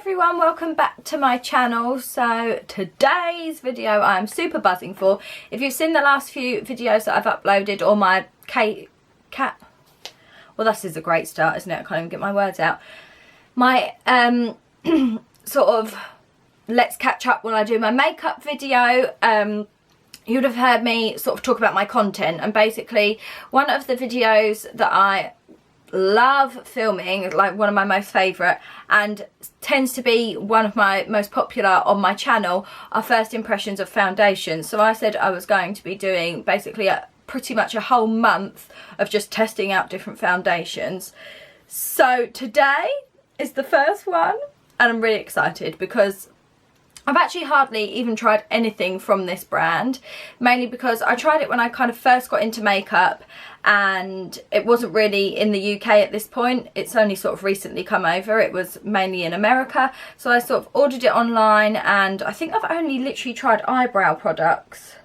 everyone, welcome back to my channel. So today's video I'm super buzzing for. If you've seen the last few videos that I've uploaded, or my well, this is a great start, isn't it? I can't even get my words out. My sort of let's catch up when I do my makeup video. You'd have heard me sort of talk about my content, and basically one of the videos that I love filming, like one of my most favourite, and tends to be one of my most popular on my channel, are first impressions of foundation. So I said I was going to be doing basically pretty much a whole month of just testing out different foundations. So today is the first one, and I'm really excited because I've actually hardly even tried anything from this brand, mainly because I tried it when I kind of first got into makeup and it wasn't really in the UK at this point. It's only sort of recently come over. It was mainly in America. So I sort of ordered it online, and I think I've only literally tried eyebrow products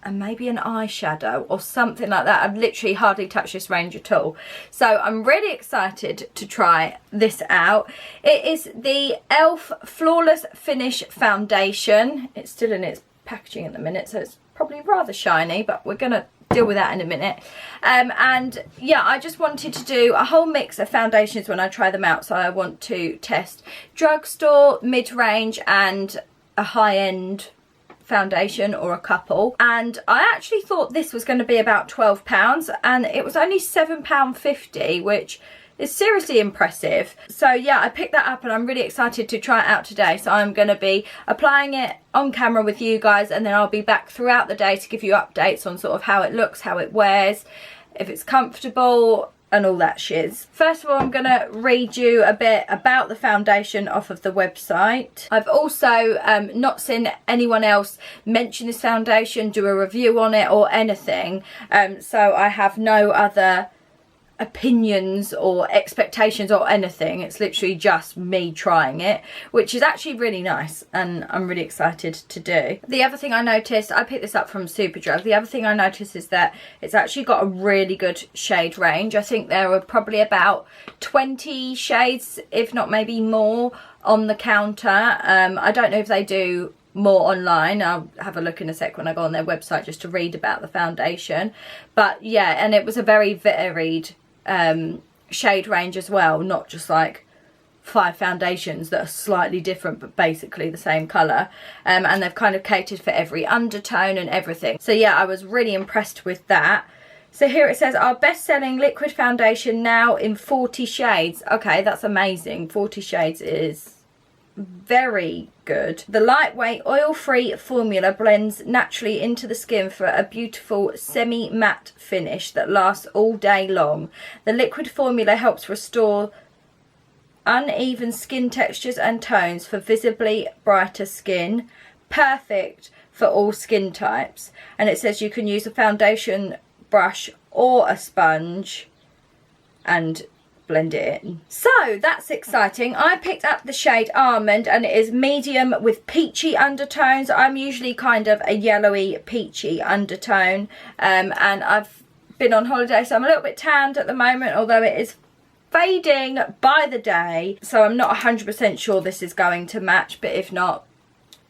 and maybe an eyeshadow or something like that. I've literally hardly touched this range at all. So I'm really excited to try this out. It is the e.l.f. Flawless Finish Foundation. It's still in its packaging at the minute, so it's probably rather shiny, but we're gonna deal with that in a minute. And yeah, I just wanted to do a whole mix of foundations when I try them out. So I want to test drugstore, mid-range, and a high-end foundation, or a couple. And I actually thought this was going to be about £12, and it was only £7.50, which is seriously impressive. So yeah, I picked that up and I'm really excited to try it out today. So I'm going to be applying it on camera with you guys, and then I'll be back throughout the day to give you updates on sort of how it looks, how it wears, if it's comfortable, and all that shiz. First of all, I'm going to read you a bit about the foundation off of the website. I've also not seen anyone else mention this foundation, do a review on it or anything. So I have no other opinions or expectations or anything. It's literally just me trying it, which is actually really nice, and I'm really excited to do. The other thing I noticed, I picked this up from Superdrug, the other thing I noticed is that it's actually got a really good shade range. I think there were probably about 20 shades, if not maybe more, on the counter. I don't know if they do more online. I'll have a look in a sec when I go on their website just to read about the foundation. But yeah, and it was a very varied shade range as well, not just like 5 foundations that are slightly different but basically the same colour, and they've kind of catered for every undertone and everything. So yeah, I was really impressed with that. So here it says, our best-selling liquid foundation now in 40 shades. Okay, that's amazing. 40 shades is very good. The lightweight oil-free formula blends naturally into the skin for a beautiful semi-matte finish that lasts all day long. The liquid formula helps restore uneven skin textures and tones for visibly brighter skin. Perfect for all skin types. And it says you can use a foundation brush or a sponge and blend it in. So that's exciting. I picked up the shade Almond, and it is medium with peachy undertones. I'm usually kind of a yellowy peachy undertone, and I've been on holiday, so I'm a little bit tanned at the moment, although it is fading by the day. So I'm not 100% sure this is going to match, but if not,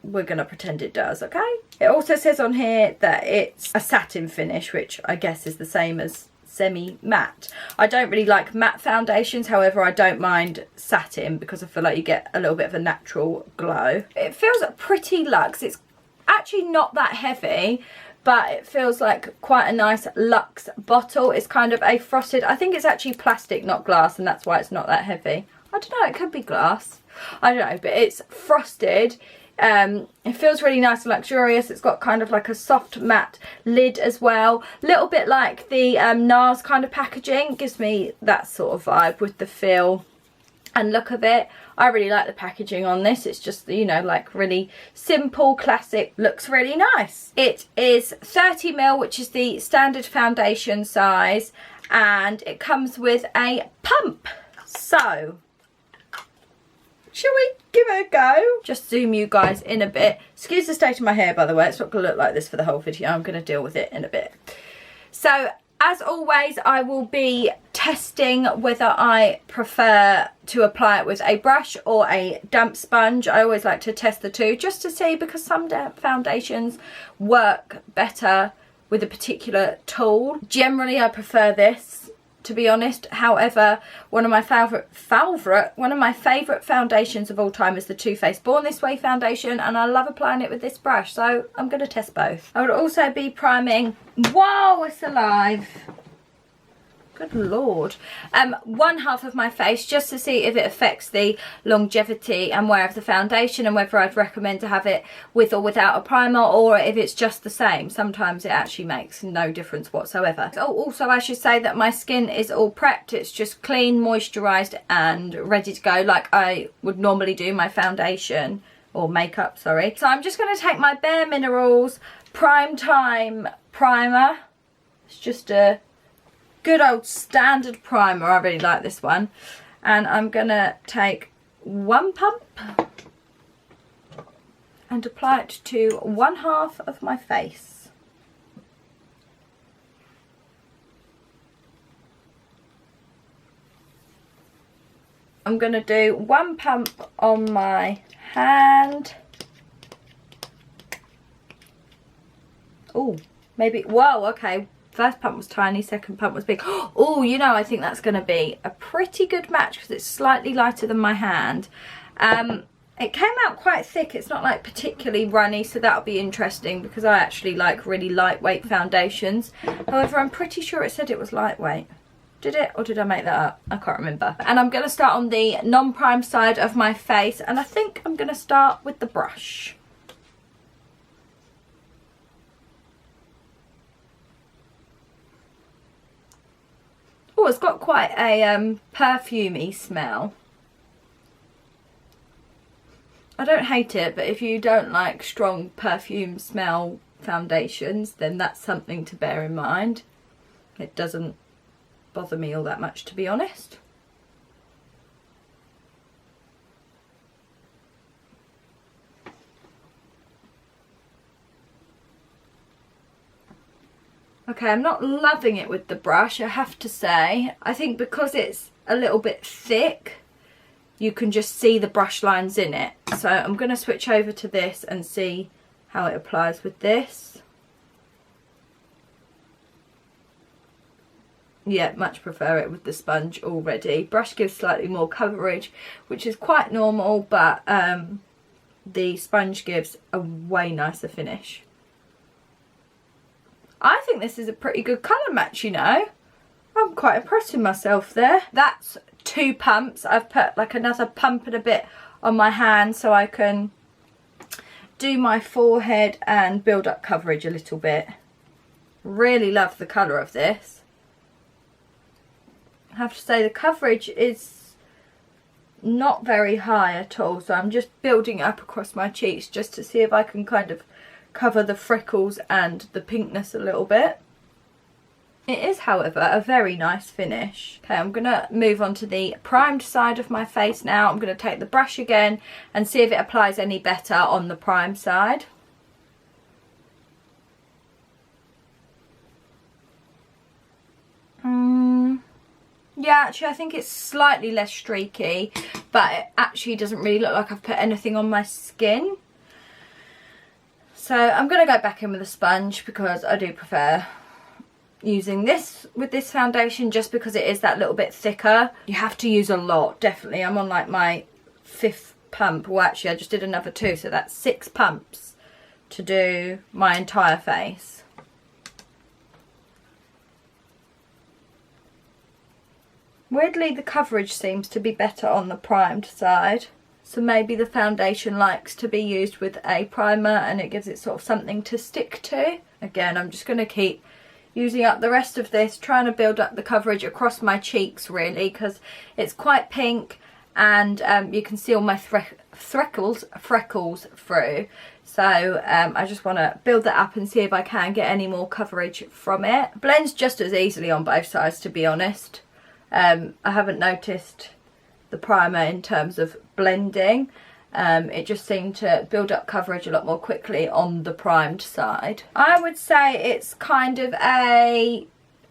we're gonna pretend it does. Okay. It also says on here that it's a satin finish, which I guess is the same as semi-matte. I don't really like matte foundations, however I don't mind satin because I feel like you get a little bit of a natural glow. It feels pretty luxe. It's actually not that heavy, but it feels like quite a nice luxe bottle. It's kind of a frosted, I think it's actually plastic, not glass, and that's why it's not that heavy. I don't know, it could be glass, I don't know, but it's frosted. It feels really nice and luxurious. It's got kind of like a soft matte lid as well, a little bit like the NARS kind of packaging. Gives me that sort of vibe with the feel and look of it. I really like the packaging on this. It's just, you know, like really simple, classic, looks really nice. It is 30ml, which is the standard foundation size, and it comes with a pump. So shall we give it a go? Just zoom you guys in a bit. Excuse the state of my hair, by the way. It's not going to look like this for the whole video. I'm going to deal with it in a bit. So as always, I will be testing whether I prefer to apply it with a brush or a damp sponge. I always like to test the two just to see, because some damp foundations work better with a particular tool. Generally I prefer this, to be honest. However, one of my favourite foundations of all time is the Too Faced Born This Way foundation, and I love applying it with this brush, so I'm going to test both. I would also be priming, whoa, it's alive. Good lord. One half of my face, just to see if it affects the longevity and wear of the foundation, and whether I'd recommend to have it with or without a primer, or if it's just the same. Sometimes it actually makes no difference whatsoever. Oh, also I should say that my skin is all prepped. It's just clean, moisturised and ready to go, like I would normally do my foundation or makeup, sorry. So I'm just going to take my Bare Minerals Prime Time primer. It's just a good old standard primer. I really like this one, and I'm gonna take one pump and apply it to one half of my face. I'm gonna do one pump on my hand. Oh, maybe, whoa, okay. First pump was tiny, second pump was big. Oh, you know, I think that's going to be a pretty good match because it's slightly lighter than my hand. It came out quite thick. It's not like particularly runny, so that'll be interesting because I actually like really lightweight foundations. However, I'm pretty sure it said it was lightweight. Did it? Or did I make that up? I can't remember. And I'm going to start on the non-prime side of my face, and I think I'm going to start with the brush. Oh, it's got quite a perfumey smell. I don't hate it, but if you don't like strong perfume smell foundations, then that's something to bear in mind. It doesn't bother me all that much, to be honest. Okay, I'm not loving it with the brush, I have to say. I think because it's a little bit thick, you can just see the brush lines in it. So I'm going to switch over to this and see how it applies with this. Yeah, much prefer it with the sponge already. Brush gives slightly more coverage, which is quite normal, but the sponge gives a way nicer finish. I think this is a pretty good colour match, you know. I'm quite impressed with myself there. That's 2 pumps. I've put like another pump and a bit on my hand so I can do my forehead and build up coverage a little bit. Really love the colour of this. I have to say the coverage is not very high at all, so I'm just building it up across my cheeks just to see if I can kind of cover the freckles and the pinkness a little bit. It is, however, a very nice finish. Okay, I'm going to move on to the primed side of my face now. I'm going to take the brush again and see if it applies any better on the primed side. Yeah, actually I think it's slightly less streaky, but it actually doesn't really look like I've put anything on my skin. So I'm going to go back in with a sponge because I do prefer using this with this foundation, just because it is that little bit thicker. You have to use a lot, definitely. I'm on like my 5th pump. Well, actually I just did another 2, so that's 6 pumps to do my entire face. Weirdly, the coverage seems to be better on the primed side. So maybe the foundation likes to be used with a primer and it gives it sort of something to stick to. Again, I'm just going to keep using up the rest of this, trying to build up the coverage across my cheeks really, because it's quite pink and you can see all my freckles through. So I just want to build that up and see if I can get any more coverage from it. Blends just as easily on both sides, to be honest. I haven't noticed the primer in terms of blending. It just seemed to build up coverage a lot more quickly on the primed side. I would say it's kind of a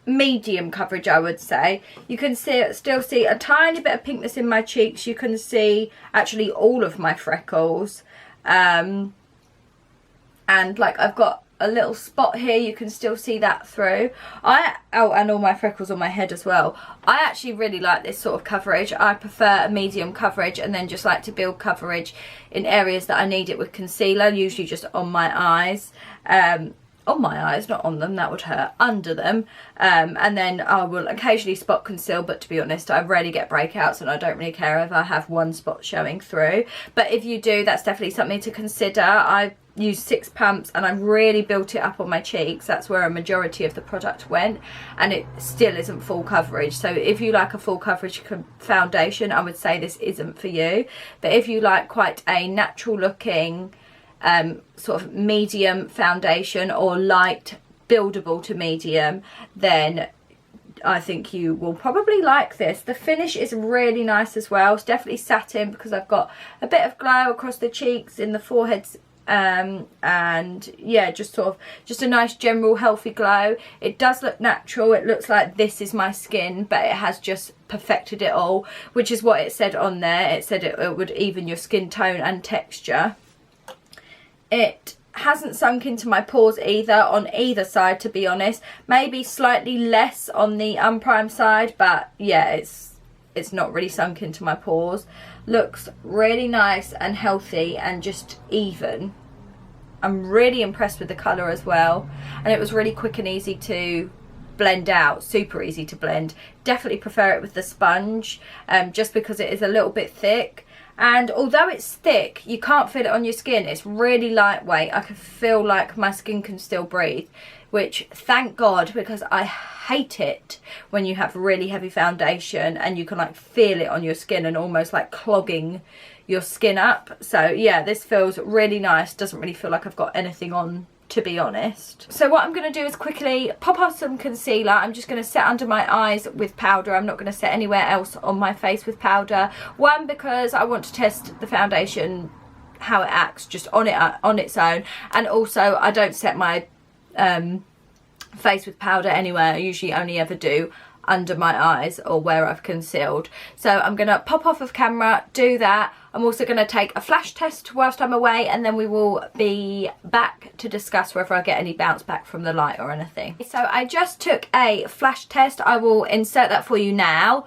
medium coverage, I would say. You can still see a tiny bit of pinkness in my cheeks. You can see actually all of my freckles, and like I've got a little spot here, you can still see that through. Oh, and all my freckles on my head as well. I actually really like this sort of coverage. I prefer a medium coverage, and then just like to build coverage in areas that I need it with concealer, usually just on my eyes. On my eyes, not on them, that would hurt, under them, and then I will occasionally spot conceal, but to be honest, I rarely get breakouts and I don't really care if I have one spot showing through. But if you do, that's definitely something to consider. I used 6 pumps and I really built it up on my cheeks. That's where a majority of the product went, and it still isn't full coverage. So if you like a full coverage foundation, I would say this isn't for you. But if you like quite a natural looking sort of medium foundation, or light buildable to medium, then I think you will probably like this. The finish is really nice as well. It's definitely satin because I've got a bit of glow across the cheeks, in the foreheads, and yeah, just a nice general healthy glow. It does look natural. It looks like this is my skin, but it has just perfected it all, which is what it said on there. It said it would even your skin tone and texture. It hasn't sunk into my pores either, on either side, to be honest. Maybe slightly less on the unprimed side, but yeah, it's not really sunk into my pores. Looks really nice and healthy and just even. I'm really impressed with the colour as well, and it was really quick and easy to blend out, super easy to blend. Definitely prefer it with the sponge, just because it is a little bit thick. And although it's thick, you can't feel it on your skin. It's really lightweight. I can feel like my skin can still breathe, which thank God, because I hate it when you have really heavy foundation and you can like feel it on your skin and almost like clogging your skin up. So yeah, this feels really nice. Doesn't really feel like I've got anything on, to be honest. So what I'm going to do is quickly pop off some concealer. I'm just going to set under my eyes with powder. I'm not going to set anywhere else on my face with powder. One, because I want to test the foundation, how it acts just on its own, and also I don't set my face with powder anywhere. I usually only ever do under my eyes or where I've concealed. So I'm going to pop off of camera, do that. I'm also going to take a flash test whilst I'm away, and then we will be back to discuss whether I get any bounce back from the light or anything. So I just took a flash test. I will insert that for you now.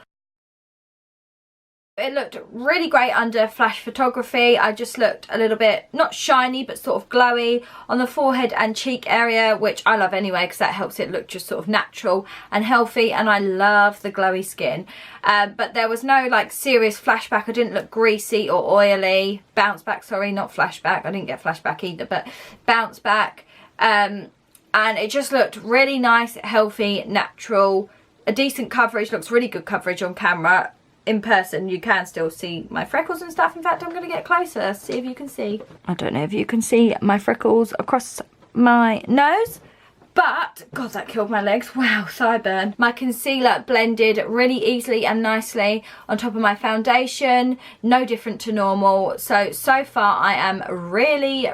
It looked really great under flash photography. I just looked a little bit, not shiny, but sort of glowy on the forehead and cheek area, which I love anyway because that helps it look just sort of natural and healthy, and I love the glowy skin. But there was no like serious flashback. I didn't look greasy or oily. Bounce back, sorry, not flashback. I didn't get flashback either, but bounce back. And it just looked really nice, healthy, natural. A decent coverage, looks really good coverage on camera. In person you can still see my freckles and stuff. In fact, I'm going to get closer, see if you can see. I don't know if you can see my freckles across my nose, but God, that killed my legs. Wow, thigh burn. My concealer blended really easily and nicely on top of my foundation, no different to normal. So far I am really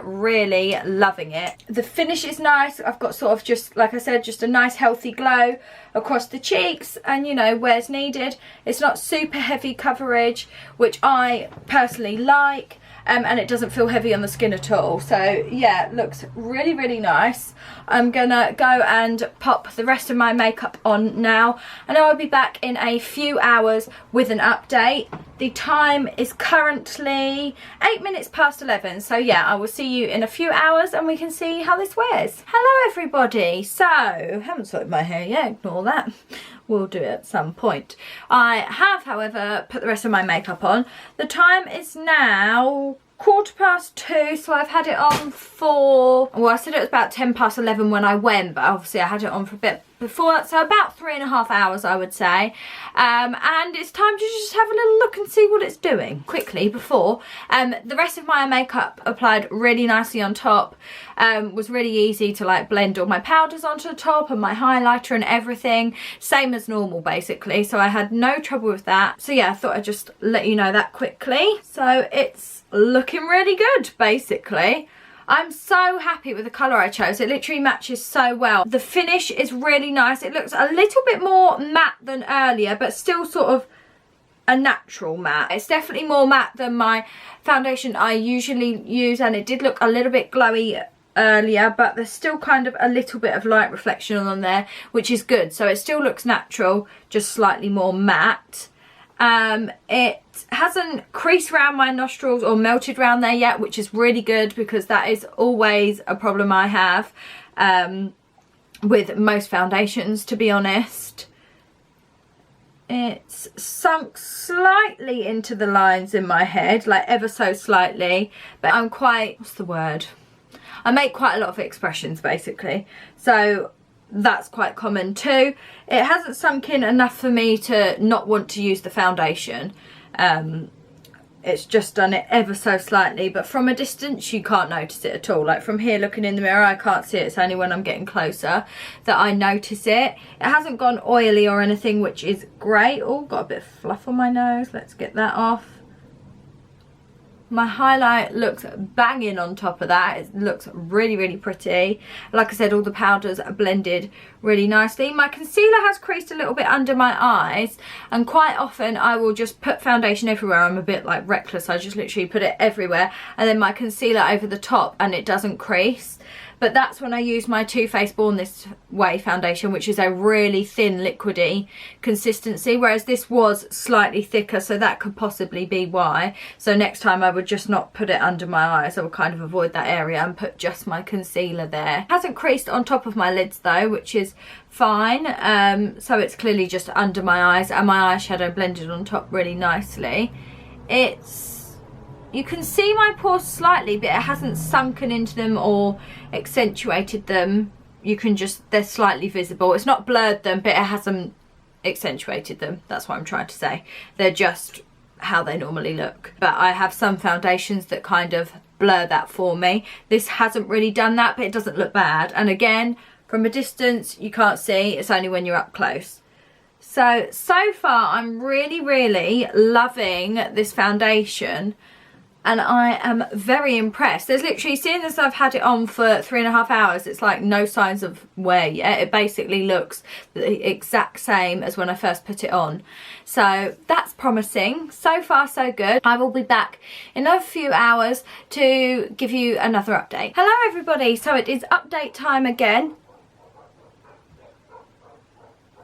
loving it. The finish is nice. I've got sort of, just like I said, just a nice healthy glow across the cheeks, and you know, where's needed. It's not super heavy coverage, which I personally like. And it doesn't feel heavy on the skin at all. So yeah, it looks really nice. I'm gonna go and pop the rest of my makeup on now, and I'll be back in a few hours with an update. The time is currently 8 minutes past 11, so yeah, I will see you in a few hours and we can see how this wears. Hello everybody. So, haven't sorted my hair yet, ignore that. We'll do it at some point. I have, however, put the rest of my makeup on. The time is now 2:15, so I've had it on for, well, I said it was about 10 past 11 when I went, but obviously I had it on for a bit before that, so about 3.5 hours I would say. And it's time to just have a little look and see what it's doing quickly before. The rest of my makeup applied really nicely on top. Was really easy to like blend all my powders onto the top and my highlighter and everything, same as normal basically, so I had no trouble with that. So yeah, I thought I'd just let you know that quickly. So it's looking really good basically. I'm so happy with the colour I chose. It literally matches so well. The finish is really nice. It looks a little bit more matte than earlier, but still sort of a natural matte. It's definitely more matte than my foundation I usually use, and it did look a little bit glowy earlier, but there's still kind of a little bit of light reflection on there, which is good. So it still looks natural, just slightly more matte. It hasn't creased around my nostrils or melted around there yet, which is really good, because that is always a problem I have with most foundations, to be honest. It's sunk slightly into the lines in my head, like ever so slightly, but I'm quite, what's the word? I make quite a lot of expressions basically, so that's quite common too. It hasn't sunk in enough for me to not want to use the foundation. It's just done it ever so slightly, but from a distance you can't notice it at all. Like from here looking in the mirror, I can't see it. It's only when I'm getting closer that I notice it. It hasn't gone oily or anything, which is great. Oh, got a bit of fluff on my nose. Let's get that off. My highlight looks banging on top of that. It looks really, really pretty. Like I said, all the powders are blended really nicely. My concealer has creased a little bit under my eyes, and quite often I will just put foundation everywhere. I'm a bit like reckless. I just literally put it everywhere, and then my concealer over the top, and it doesn't crease. But that's when I use my Too Faced Born This Way foundation, which is a really thin liquidy consistency, whereas this was slightly thicker, so that could possibly be why. So next time I would just not put it under my eyes. I would kind of avoid that area and put just my concealer there. It hasn't creased on top of my lids though, which is fine. So it's clearly just under my eyes, and my eyeshadow blended on top really nicely. You can see my pores slightly, but it hasn't sunken into them or accentuated them. You can just, they're slightly visible. It's not blurred them, but it hasn't accentuated them. That's what I'm trying to say. They're just how they normally look. But I have some foundations that kind of blur that for me. This hasn't really done that, but it doesn't look bad. And again, from a distance, you can't see. It's only when you're up close. So far, I'm really, really loving this foundation. And I am very impressed. There's literally, seeing as I've had it on for 3.5 hours, it's like no signs of wear yet. It basically looks the exact same as when I first put it on. So that's promising. So far so good. I will be back in a few hours to give you another update. Hello everybody, so it is update time again.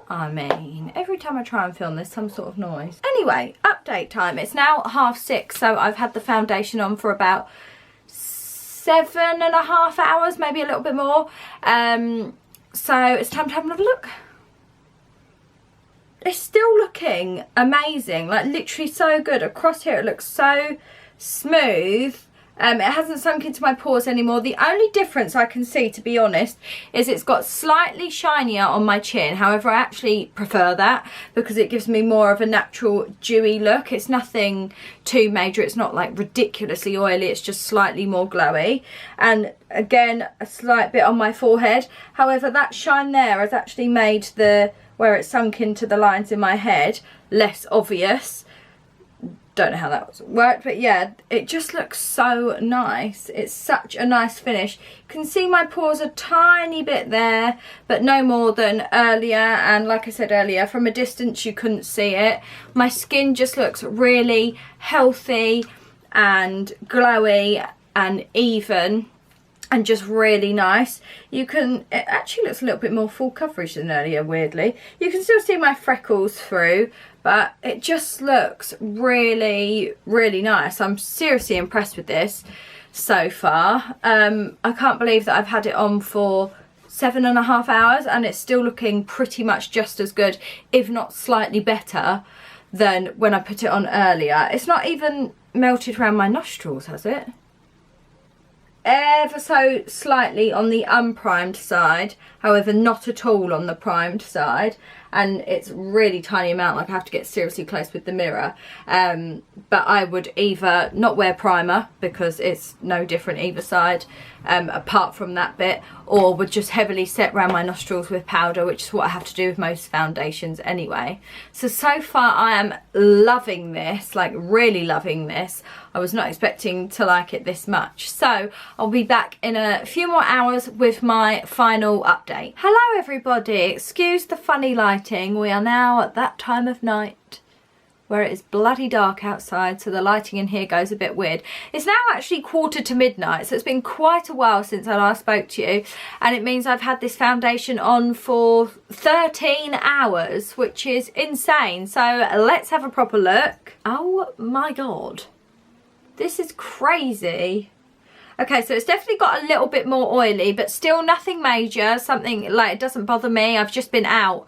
I mean, every time I try and film there's some sort of noise. Anyway, update time. It's now 6:30, so I've had the foundation on for about 7.5 hours, maybe a little bit more. So it's time to have another look. It's still looking amazing, like literally so good. Across here it looks so smooth. It hasn't sunk into my pores anymore. The only difference I can see, to be honest, is it's got slightly shinier on my chin. However, I actually prefer that because it gives me more of a natural dewy look. It's nothing too major. It's not like ridiculously oily. It's just slightly more glowy. And again, a slight bit on my forehead. However, that shine there has actually made the, where it sunk into the lines in my head, less obvious. Don't know how that worked, but yeah, it just looks so nice. It's such a nice finish. You can see my pores a tiny bit there, but no more than earlier. And like I said earlier, from a distance you couldn't see it. My skin just looks really healthy and glowy and even, and just really nice. You can, it actually looks a little bit more full coverage than earlier, weirdly. You can still see my freckles through, but it just looks really, really nice. I'm seriously impressed with this so far. I can't believe that I've had it on for 7.5 hours and it's still looking pretty much just as good, if not slightly better than when I put it on earlier. It's not even melted around my nostrils, has it? Ever so slightly on the unprimed side, however not at all on the primed side, and it's really tiny amount, like I have to get seriously close with the mirror. But I would either not wear primer because it's no different either side, apart from that bit, or would just heavily set around my nostrils with powder, which is what I have to do with most foundations anyway. So far I am loving this, like really loving this. I was not expecting to like it this much. So I'll be back in a few more hours with my final update. Hello everybody, excuse the funny lighting. We are now at that time of night where it is bloody dark outside, so the lighting in here goes a bit weird. It's now actually 1:45, so it's been quite a while since I last spoke to you, and it means I've had this foundation on for 13 hours, which is insane. So let's have a proper look. Oh my god, this is crazy. Okay, so it's definitely got a little bit more oily, but still nothing major, something like it doesn't bother me. I've just been out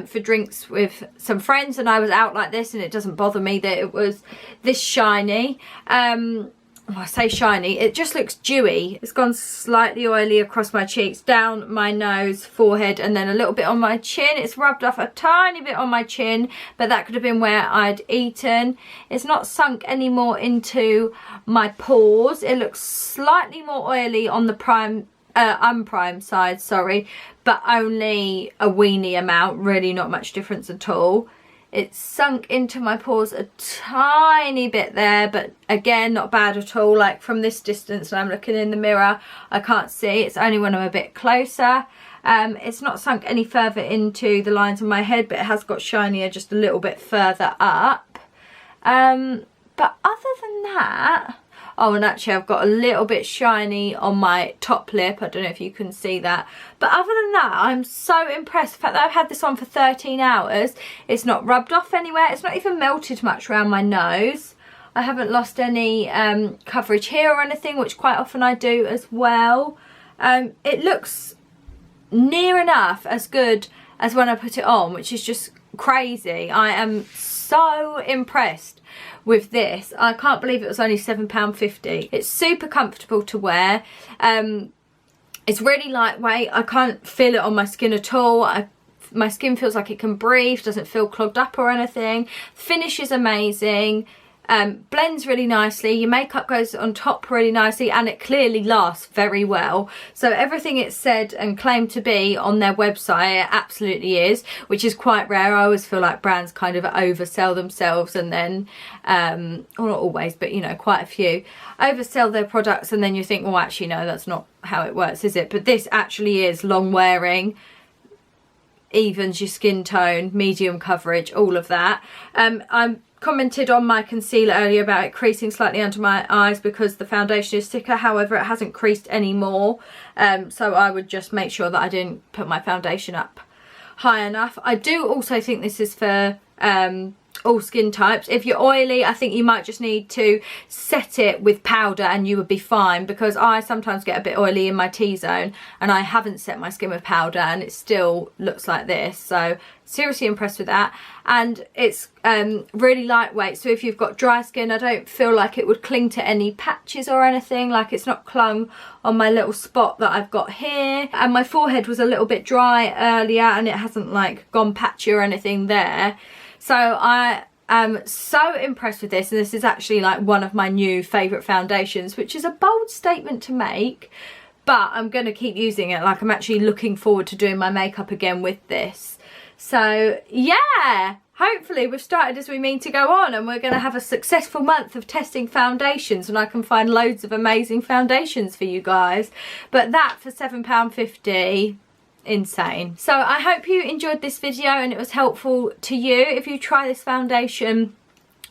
for drinks with some friends and I was out like this, and it doesn't bother me that it was this shiny. Well, I say shiny, it just looks dewy. It's gone slightly oily across my cheeks, down my nose, forehead, and then a little bit on my chin. It's rubbed off a tiny bit on my chin, but that could have been where I'd eaten. It's not sunk anymore into my pores. It looks slightly more oily on the unprimed side, sorry, but only a weeny amount, really not much difference at all. It's sunk into my pores a tiny bit there, but again, not bad at all. Like from this distance when I'm looking in the mirror, I can't see. It's only when I'm a bit closer. It's not sunk any further into the lines of my head, but it has got shinier just a little bit further up. But other than that, oh, and actually I've got a little bit shiny on my top lip. I don't know if you can see that. But other than that, I'm so impressed. The fact that I've had this on for 13 hours. It's not rubbed off anywhere. It's not even melted much around my nose. I haven't lost any coverage here or anything, which quite often I do as well. It looks near enough as good as when I put it on, which is just crazy. I am so impressed with this. I can't believe it was only £7.50. It's super comfortable to wear. It's really lightweight. I can't feel it on my skin at all. My skin feels like it can breathe, doesn't feel clogged up or anything. Finish is amazing. Blends really nicely, your makeup goes on top really nicely, and it clearly lasts very well. So everything it's said and claimed to be on their website, it absolutely is, which is quite rare. I always feel like brands kind of oversell themselves and then, well, not always, but you know, quite a few, oversell their products and then you think, well, actually no, that's not how it works, is it? But this actually is long wearing, evens your skin tone, medium coverage, all of that. I'm commented on my concealer earlier about it creasing slightly under my eyes because the foundation is thicker. However, it hasn't creased anymore, so I would just make sure that I didn't put my foundation up high enough. I do also think this is for all skin types. If you're oily, I think you might just need to set it with powder and you would be fine, because I sometimes get a bit oily in my T-zone and I haven't set my skin with powder and it still looks like this. So seriously impressed with that. And it's really lightweight, so if you've got dry skin, I don't feel like it would cling to any patches or anything. Like it's not clung on my little spot that I've got here, and my forehead was a little bit dry earlier and it hasn't like gone patchy or anything there. So I am so impressed with this, and this is actually like one of my new favourite foundations, which is a bold statement to make, but I'm going to keep using it. Like I'm actually looking forward to doing my makeup again with this. So yeah, hopefully we've started as we mean to go on, and we're going to have a successful month of testing foundations and I can find loads of amazing foundations for you guys. But that for £7.50, insane. So I hope you enjoyed this video and it was helpful to you. If you try this foundation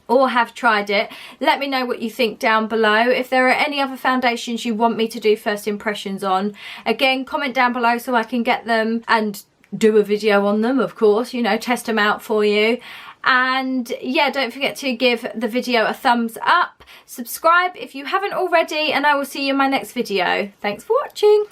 or have tried it, let me know what you think down below. If there are any other foundations you want me to do first impressions on, again, comment down below so I can get them and do a video on them, of course, you know, test them out for you. And yeah, don't forget to give the video a thumbs up, subscribe if you haven't already, and I will see you in my next video. Thanks for watching.